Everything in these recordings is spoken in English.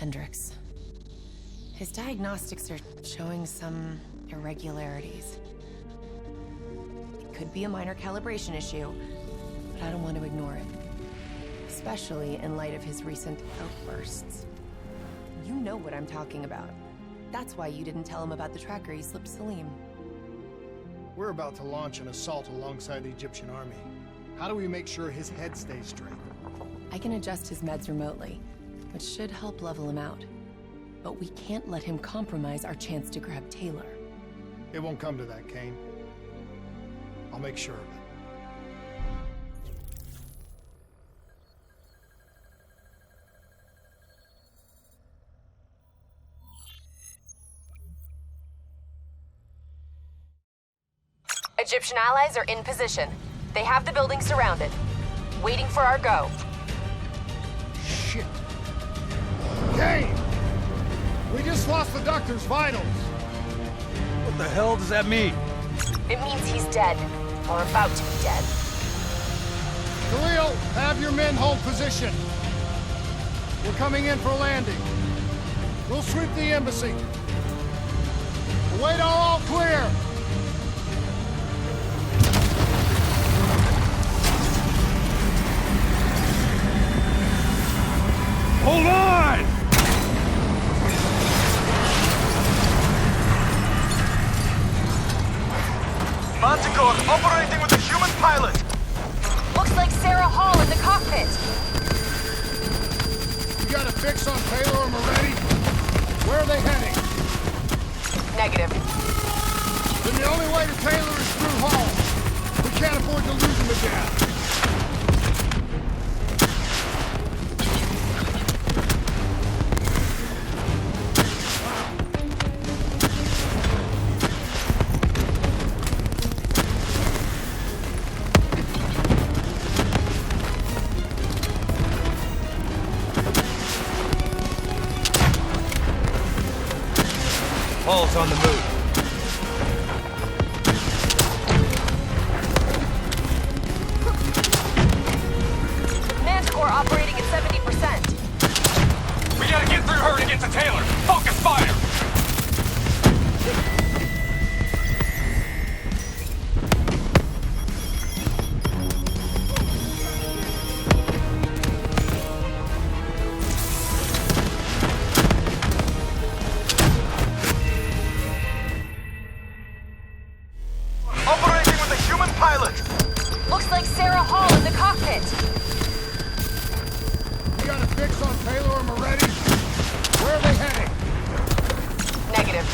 Hendricks. His diagnostics are showing some irregularities. It could be a minor calibration issue, but I don't want to ignore it. Especially in light of his recent outbursts. You know what I'm talking about. That's why you didn't tell him about the tracker he slipped Salim. We're about to launch an assault alongside the Egyptian army. How do we make sure his head stays straight? I can adjust his meds remotely, which should help level him out. But we can't let him compromise our chance to grab Taylor. It won't come to that, Kane. I'll make sure of it. Egyptian allies are in position. They have the building surrounded, waiting for our go. Shit. Kane! We just lost the doctor's vitals. What the hell does that mean? It means he's dead, or about to be dead. Khalil, have your men hold position. We're coming in for landing. We'll sweep the embassy. Await all clear. Hold on! Manticore operating with a human pilot. Looks like Sarah Hall in the cockpit. You got a fix on Taylor and Moretti? Where are they heading? Negative. Then the only way to Taylor is through Hall. We can't afford to lose him again. Hall's on the move. Manticore operating at 70%. We gotta get through her to get to Taylor. Focus fire! Operating with a human pilot. Looks like Sarah Hall in the cockpit. You got a fix on Taylor and Moretti? Where are they heading? Negative.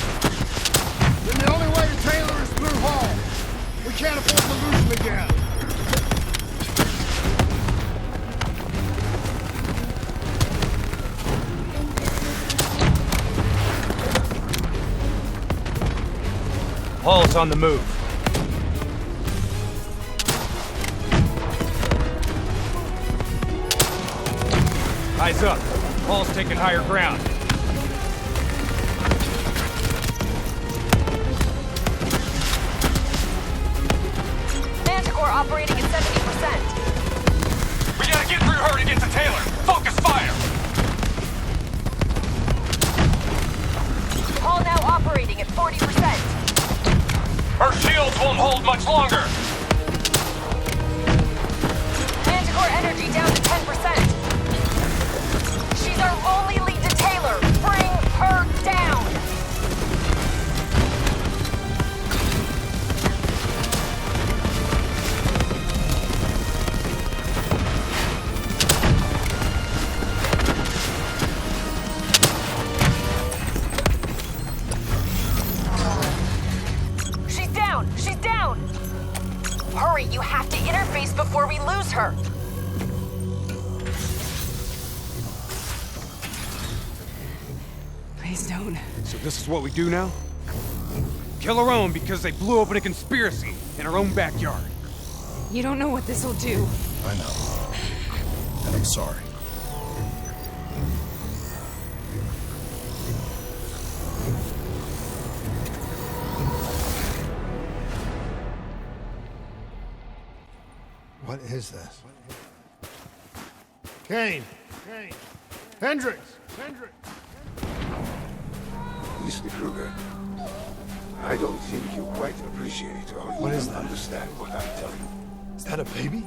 Then the only way to Taylor is through Hall. We can't afford to lose him again. Hall's on the move. Eyes up. Hall's taking higher ground. Manticore operating at 70%. We gotta get through her to get to Taylor. Focus fire! Hall now operating at 40%. Her shields won't hold much longer. Manticore energy down to 10%. She's our only lead to Taylor. Bring her down. She's down. She's down. Hurry, you have to interface before we lose her. Please don't. So this is what we do now? Kill our own because they blew open a conspiracy in our own backyard. You don't know what this will do. I know. And I'm sorry. What is this? Kane! Hendricks! Mr. Cougar, I don't think you quite appreciate or What is even that? understand what I'm telling you. Is that a baby?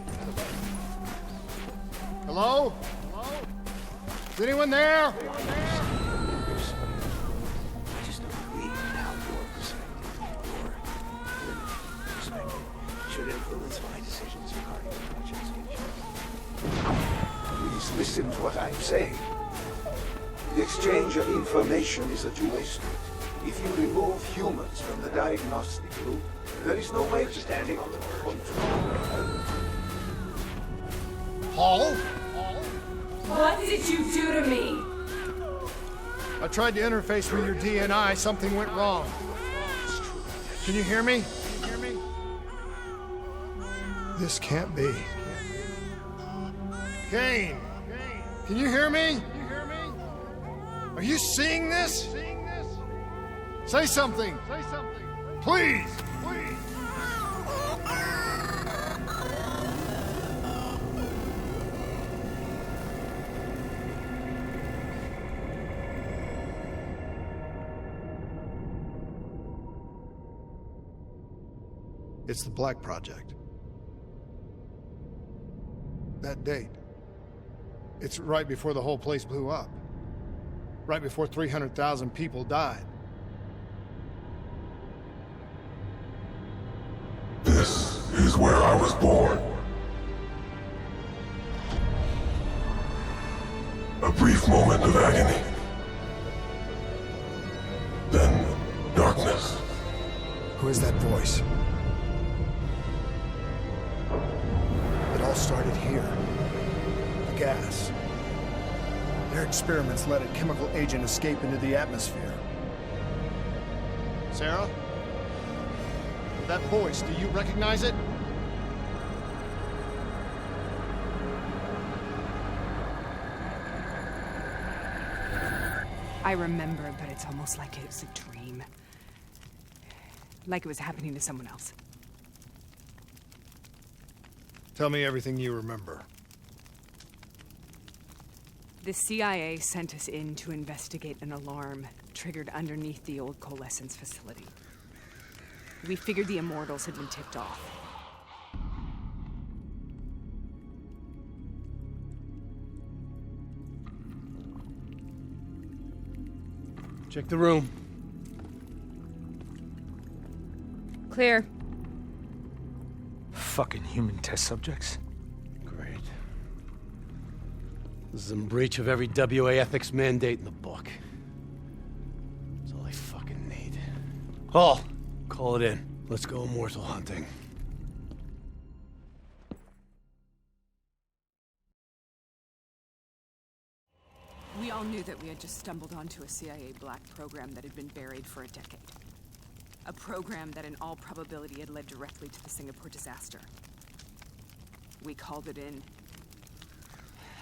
Hello? Hello? Is anyone there? I just don't agree with how your perspective, your limited perspective, should influence my decisions regarding the project's future. Please listen to what I'm saying. The exchange of information is a two-way street. If you remove humans from the diagnostic loop, there is no way of standing on the control. Paul? What did you do to me? I tried to interface with your DNI. Something went wrong. Can you hear me? This can't be. Kane! Can you hear me? Are you seeing this? Say something! Please! It's the Black Project. That date. It's right before the whole place blew up. Right before 300,000 people died. This is where I was born. A brief moment of agony. Then darkness. Who is that voice? It all started here. The gas. Their experiments let a chemical agent escape into the atmosphere. Sarah? That voice, do you recognize it? I remember, but it's almost like it was a dream. Like it was happening to someone else. Tell me everything you remember. The CIA sent us in to investigate an alarm triggered underneath the old coalescence facility. We figured the Immortals had been tipped off. Check the room. Clear. Fucking human test subjects. Great. This is in breach of every WA ethics mandate in the book. That's all I fucking need. Hall, call it in. Let's go immortal hunting. We all knew that we had just stumbled onto a CIA black program that had been buried for a decade. A program that in all probability had led directly to the Singapore disaster. We called it in,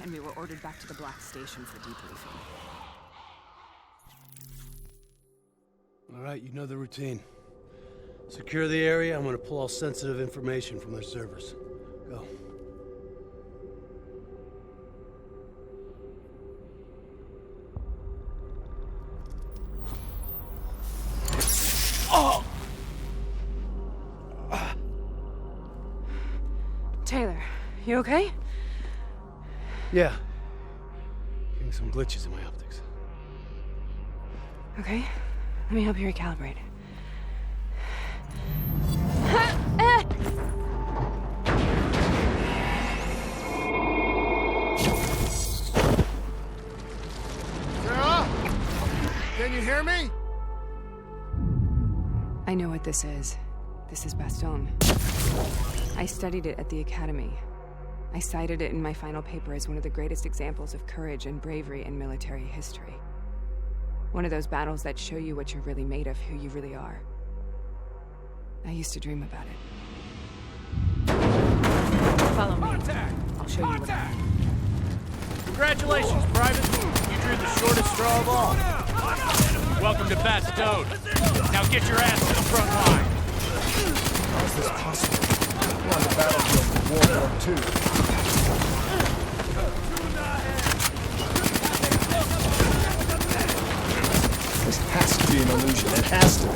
and we were ordered back to the Black Station for debriefing. All right, you know the routine. Secure the area. I'm gonna pull all sensitive information from their servers. Go. Oh! Taylor, you okay? Yeah. Getting some glitches in my optics. Okay, let me help you recalibrate. Sarah? Can you hear me? I know what this is. This is Baston. I studied it at the Academy. I cited it in my final paper as one of the greatest examples of courage and bravery in military history. One of those battles that show you what you're really made of, who you really are. I used to dream about it. Follow me. I'll show you what I mean. Congratulations, Private. You drew the shortest straw of all. Welcome to Bastogne. Now get your ass to the front line. How is this possible? We're on the battlefield for World War II. This has to be an illusion. It has to be.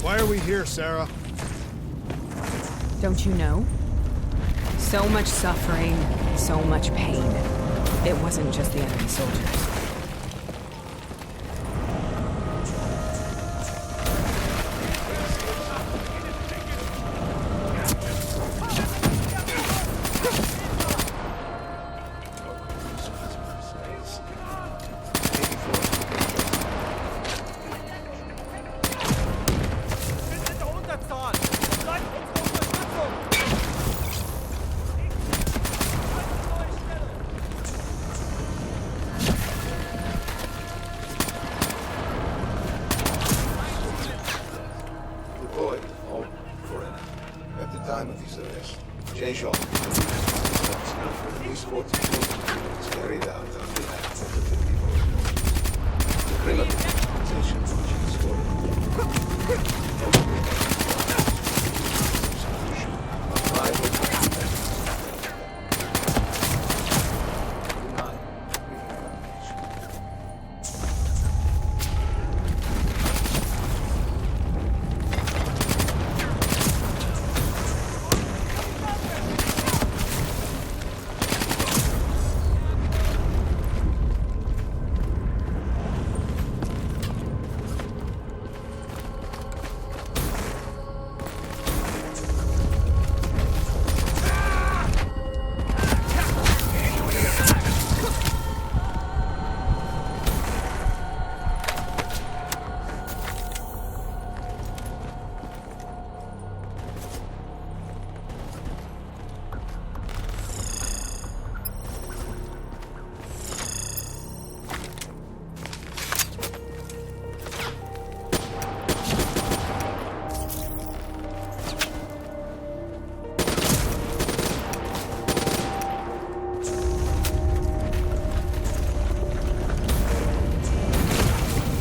Why are we here, Sarah? Don't you know? So much suffering, so much pain. It wasn't just the enemy soldiers.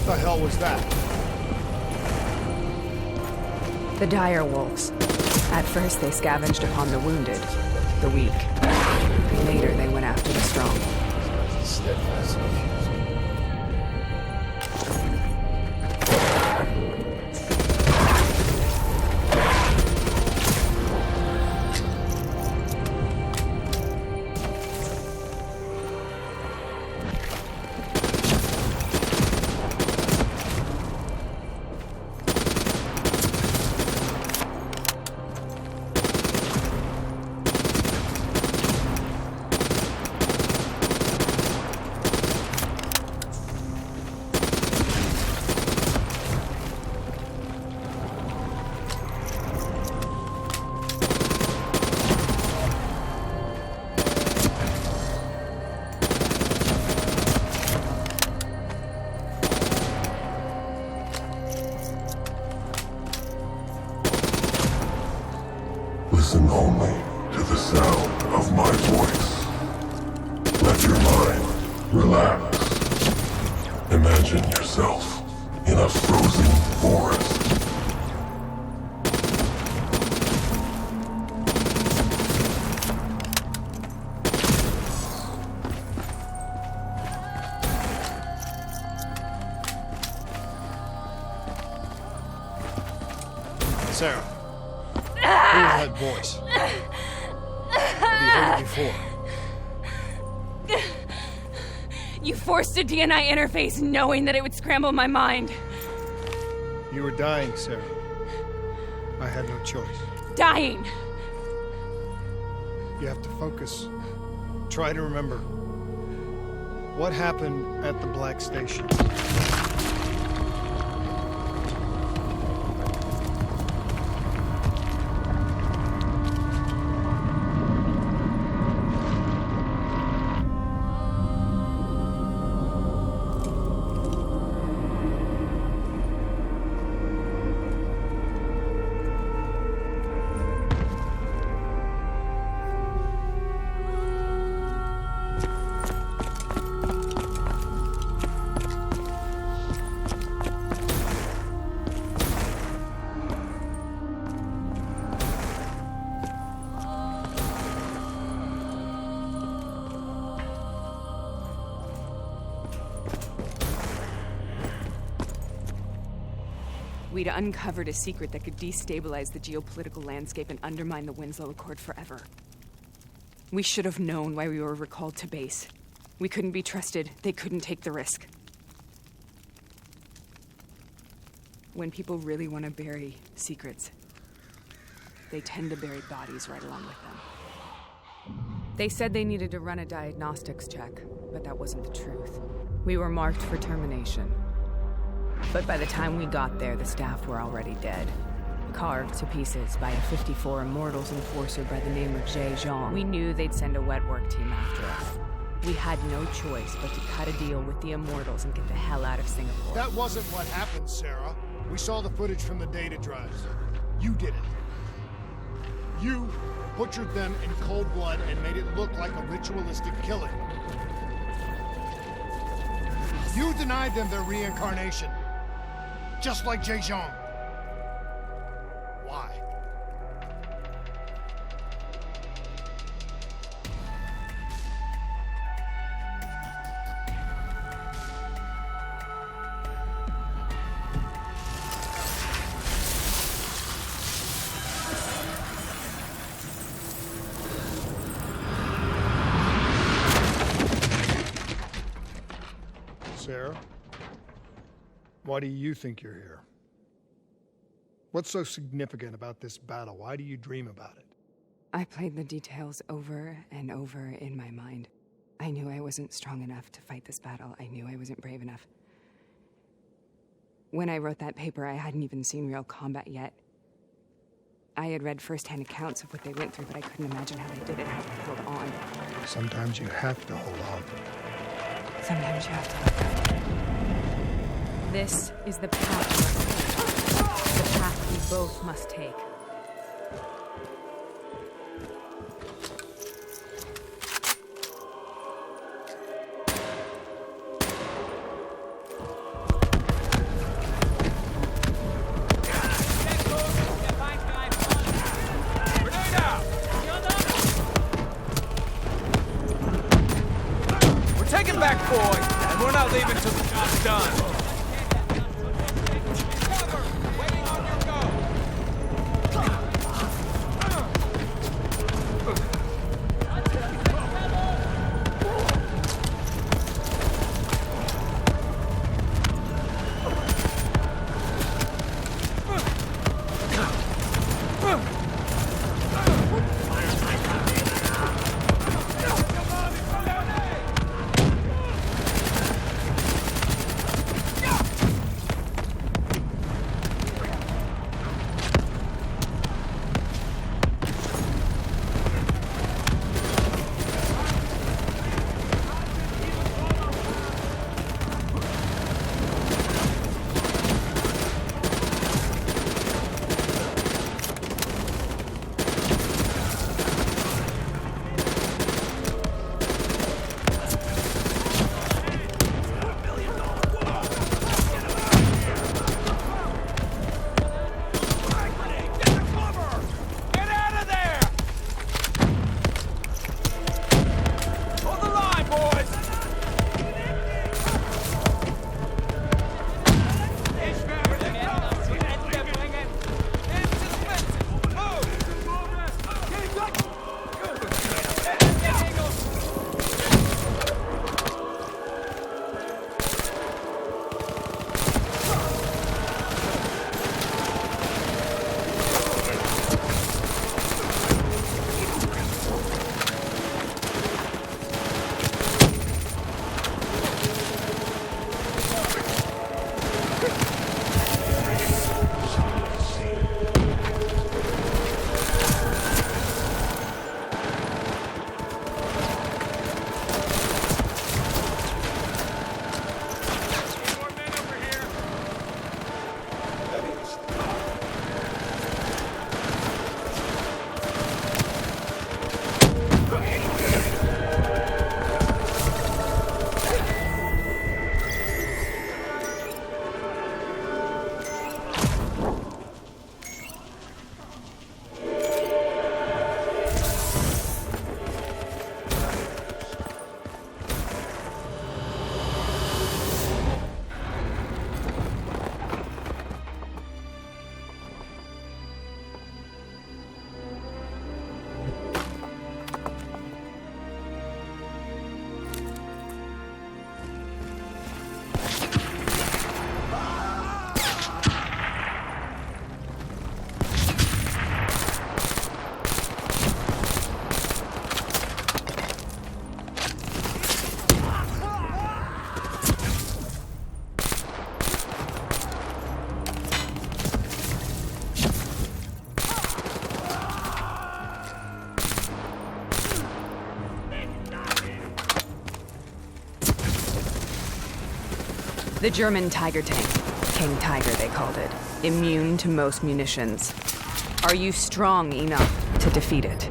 What the hell was that? The dire wolves. At first they scavenged upon the wounded, the weak. Later they went after the strong. only to the sound of my voice. Let your mind relax. Imagine yourself in a frozen forest. Sarah, who is that voice? Have you heard it before? You forced a DNI interface knowing that it would scramble my mind. You were dying, Sarah. I had no choice. Dying! You have to focus. Try to remember. What happened at the Black Station? We'd uncovered a secret that could destabilize the geopolitical landscape and undermine the Winslow Accord forever. We should have known why we were recalled to base. We couldn't be trusted. They couldn't take the risk. When people really want to bury secrets, they tend to bury bodies right along with them. They said they needed to run a diagnostics check, but that wasn't the truth. We were marked for termination. But by the time we got there, the staff were already dead. Carved to pieces by a 54 Immortals enforcer by the name of Jay Zhang. We knew they'd send a wet work team after us. We had no choice but to cut a deal with the Immortals and get the hell out of Singapore. That wasn't what happened, Sarah. We saw the footage from the data drives. You did it. You butchered them in cold blood and made it look like a ritualistic killing. You denied them their reincarnation. Just like Jay Zhang. Why? Sarah? Why do you think you're here? What's so significant about this battle? Why do you dream about it? I played the details over and over in my mind. I knew I wasn't strong enough to fight this battle. I knew I wasn't brave enough. When I wrote that paper, I hadn't even seen real combat yet. I had read first-hand accounts of what they went through, but I couldn't imagine how they did it, how they held on. Sometimes you have to hold on. Sometimes you have to let go. This is the path. The path we both must take. We're taking back boy, and we're not leaving till the job's done. The German Tiger tank. King Tiger, they called it. Immune to most munitions. Are you strong enough to defeat it?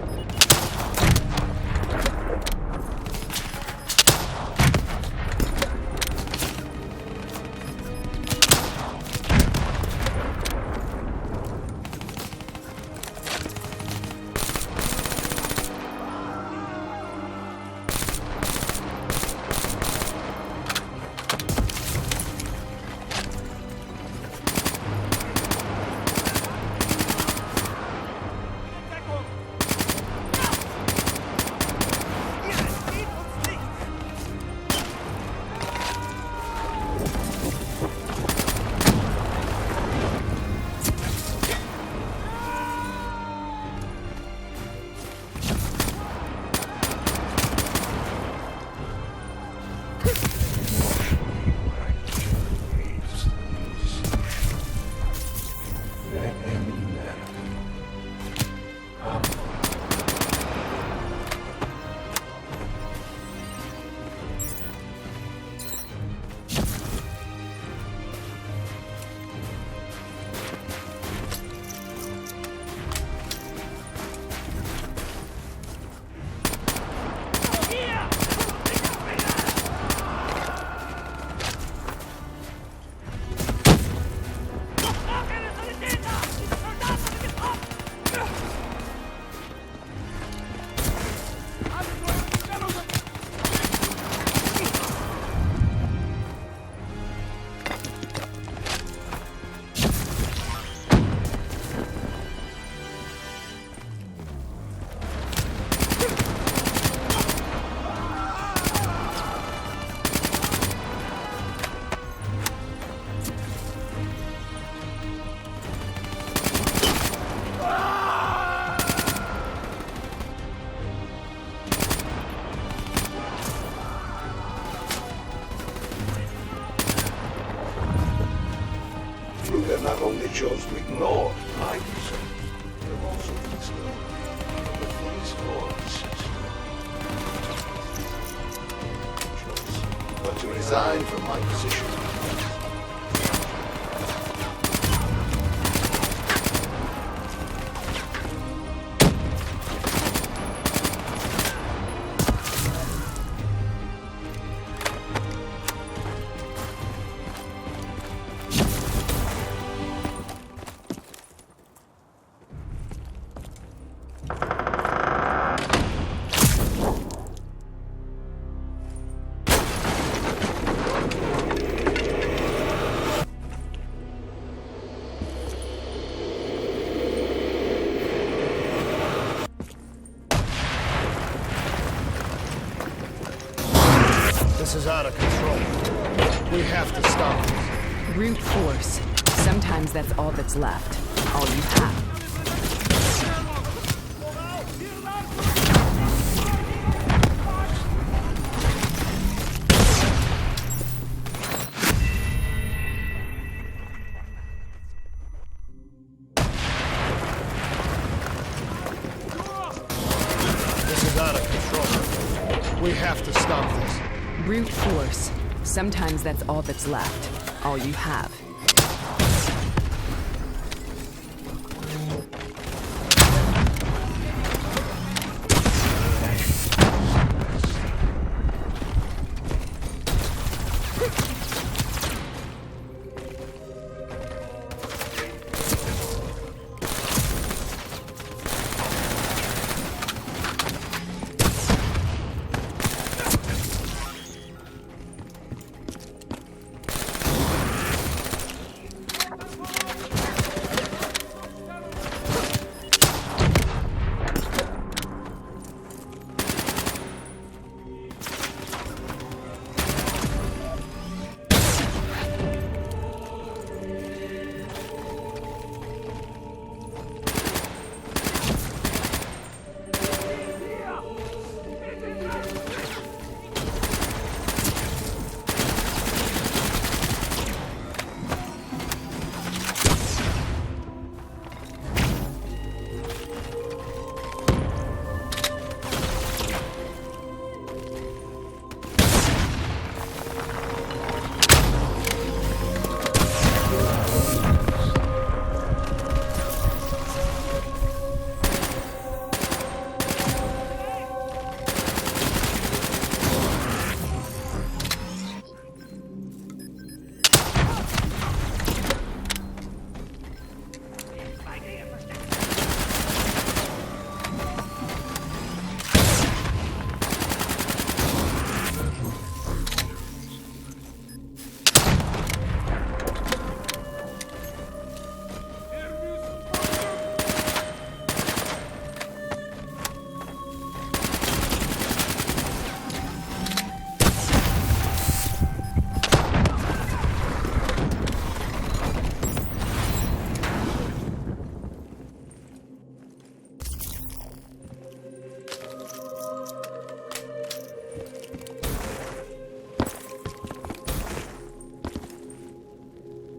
Not only chose to ignore my concern, but also considered the police force. Choice, but to resign from my position. This is out of control. We have to stop this. Brute force. Sometimes that's all that's left. All you have. This is out of control. We have to stop this. Brute force. Sometimes that's all that's left. All you have.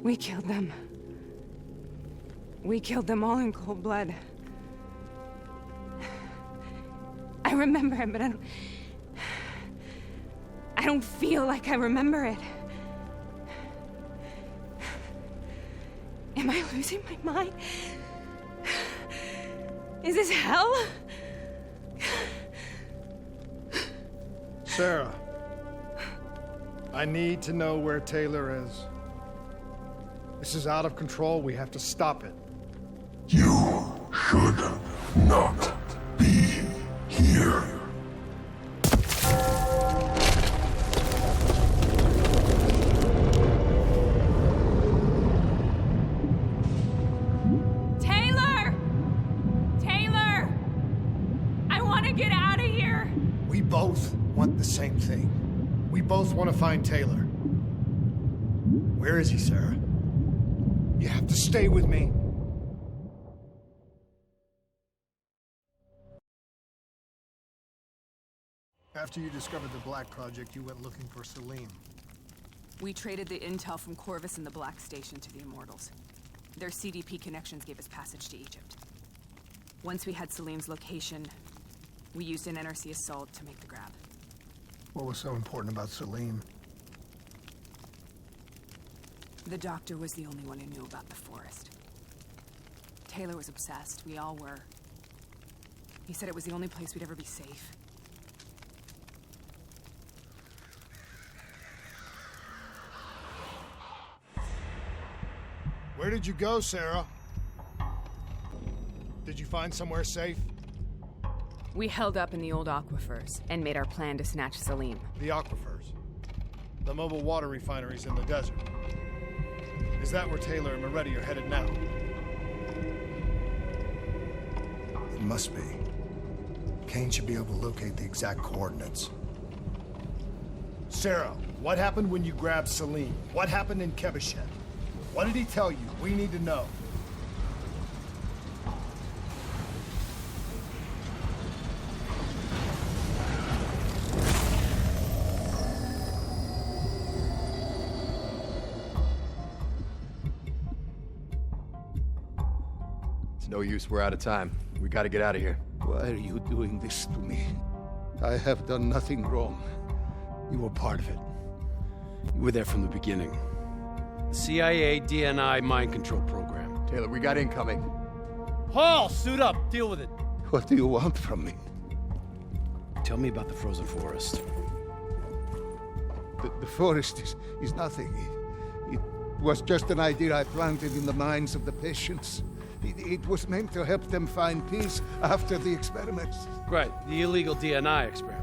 We killed them. We killed them all in cold blood. I remember it, but I don't feel like I remember it. Am I losing my mind? Is this hell? Sarah, I need to know where Taylor is. This is out of control. We have to stop it. You should not be here. Taylor! Taylor! I want to get out of here! We both want the same thing. We both want to find Taylor. Where is he, Sarah? You have to stay with me. After you discovered the Black Project, you went looking for Salim. We traded the intel from Corvus and the Black Station to the Immortals. Their CDP connections gave us passage to Egypt. Once we had Salim's location, we used an NRC assault to make the grab. What was so important about Salim? The doctor was the only one who knew about the forest. Taylor was obsessed. We all were. He said it was the only place we'd ever be safe. Where did you go, Sarah? Did you find somewhere safe? We held up in the old aquifers and made our plan to snatch Salim. The aquifers. The mobile water refineries in the desert. Is that where Taylor and Moretti are headed now? It must be. Kane should be able to locate the exact coordinates. Sarah, what happened when you grabbed Salim? What happened in Kebashet? What did he tell you? We need to know. It's no use, we're out of time. We gotta get out of here. Why are you doing this to me? I have done nothing wrong. You were part of it. You were there from the beginning. The CIA DNI mind control program. Taylor, we got incoming. Hall, suit up. Deal with it. What do you want from me? Tell me about the frozen forest. The forest is nothing. It was just an idea I planted in the minds of the patients. It was meant to help them find peace after the experiments. Right, the illegal DNI experiment.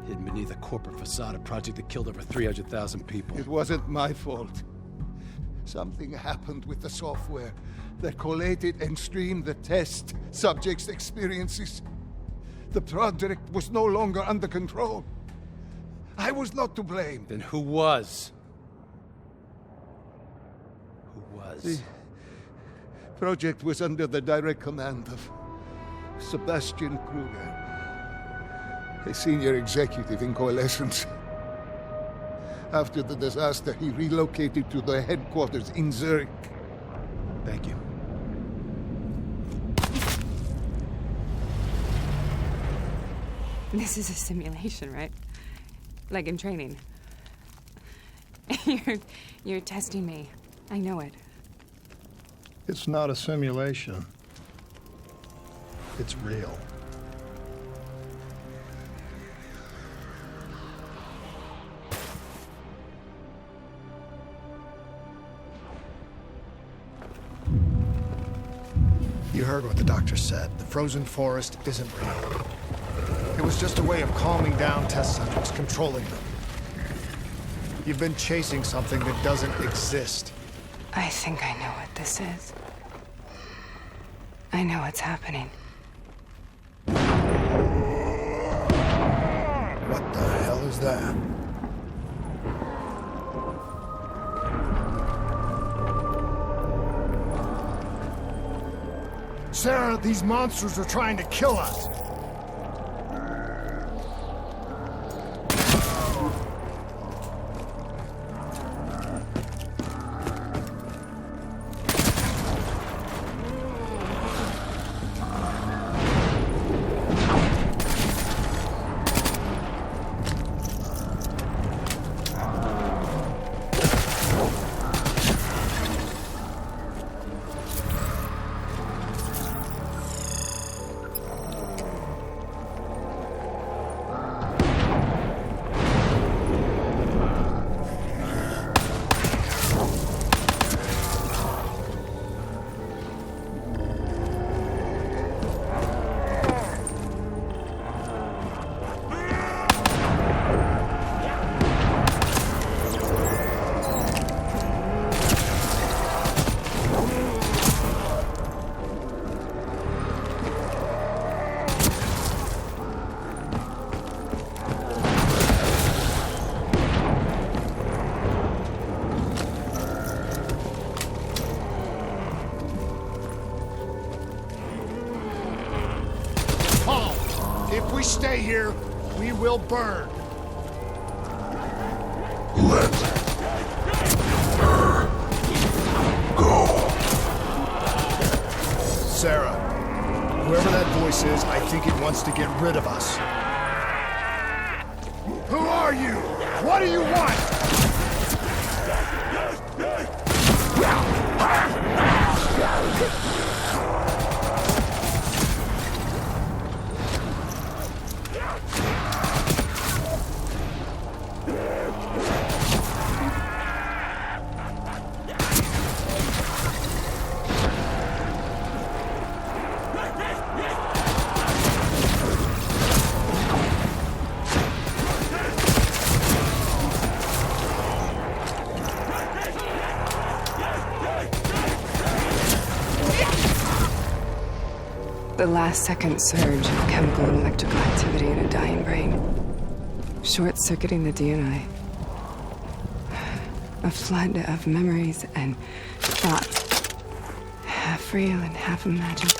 Hidden beneath a corporate facade, a project that killed over 300,000 people. It wasn't my fault. Something happened with the software that collated and streamed the test subjects' experiences. The project was no longer under control. I was not to blame. Then who was? Who was? The project was under the direct command of Sebastian Cougar, a senior executive in Coalescence. After the disaster, he relocated to the headquarters in Zurich. Thank you. This is a simulation, right? Like in training. You're testing me. I know it. It's not a simulation. It's real. You heard what the doctor said. The frozen forest isn't real. It was just a way of calming down test subjects, controlling them. You've been chasing something that doesn't exist. I think I know what this is. I know what's happening. What the hell is that? Sarah, these monsters are trying to kill us. If we stay here, we will burn. Let her go. Sarah, whoever that voice is, I think it wants to get rid of us. Who are you? What do you want? The last-second surge of chemical and electrical activity in a dying brain. Short-circuiting the DNA. A flood of memories and thoughts. Half real and half imagined.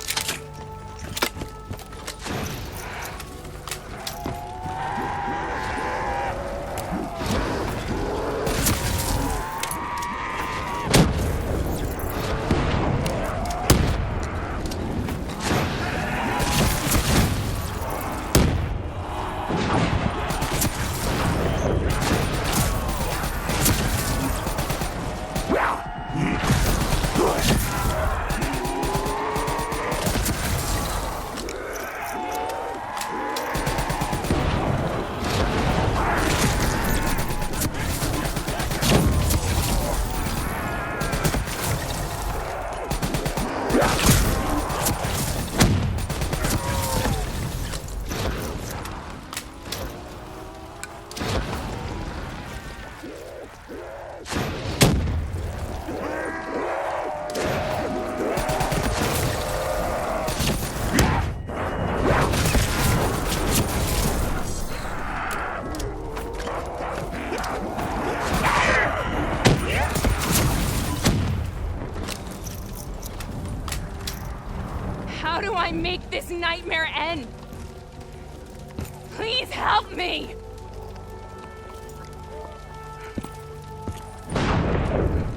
How do I make this nightmare end? Please help me!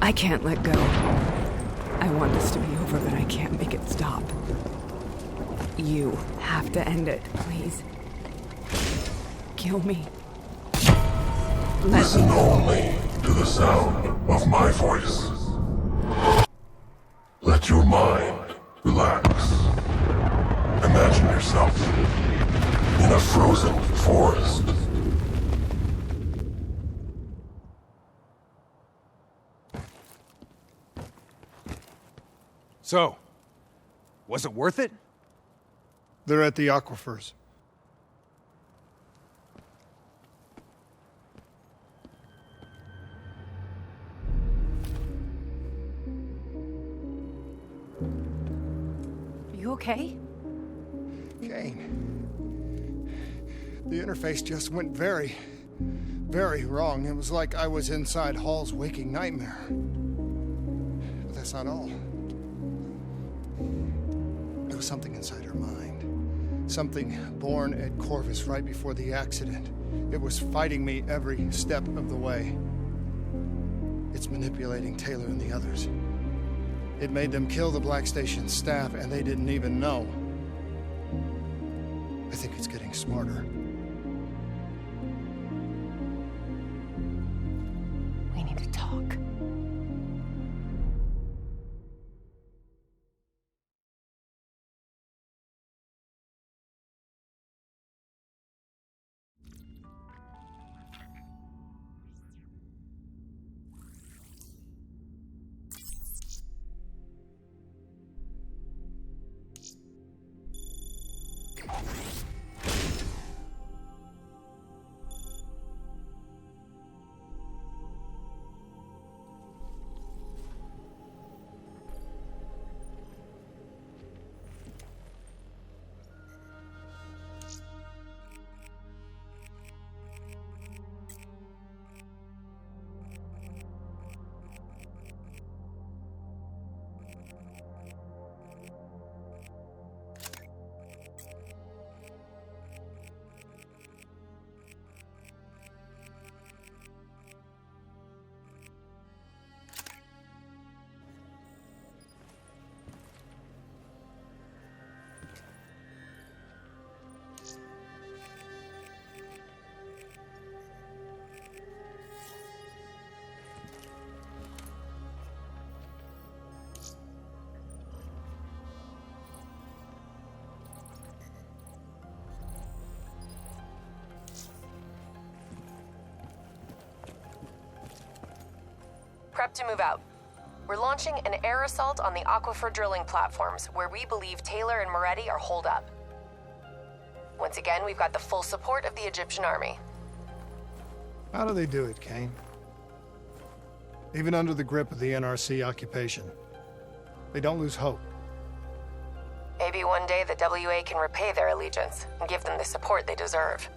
I can't let go. I want this to be over, but I can't make it stop. You have to end it, please. Kill me. Listen only to the sound of my voice. Let your mind relax. Imagine yourself in a frozen forest. So, was it worth it? They're at the aquifers. Are you okay? Kane. The interface just went very, very wrong. It was like I was inside Hall's waking nightmare. But that's not all. There was something inside her mind. Something born at Corvus right before the accident. It was fighting me every step of the way. It's manipulating Taylor and the others. It made them kill the Black Station staff, and they didn't even know. I think it's getting smarter. We need to talk. Prep to move out. We're launching an air assault on the aquifer drilling platforms, where we believe Taylor and Moretti are holed up. Once again, we've got the full support of the Egyptian army. How do they do it, Kane? Even under the grip of the NRC occupation, they don't lose hope. Maybe one day the WA can repay their allegiance and give them the support they deserve.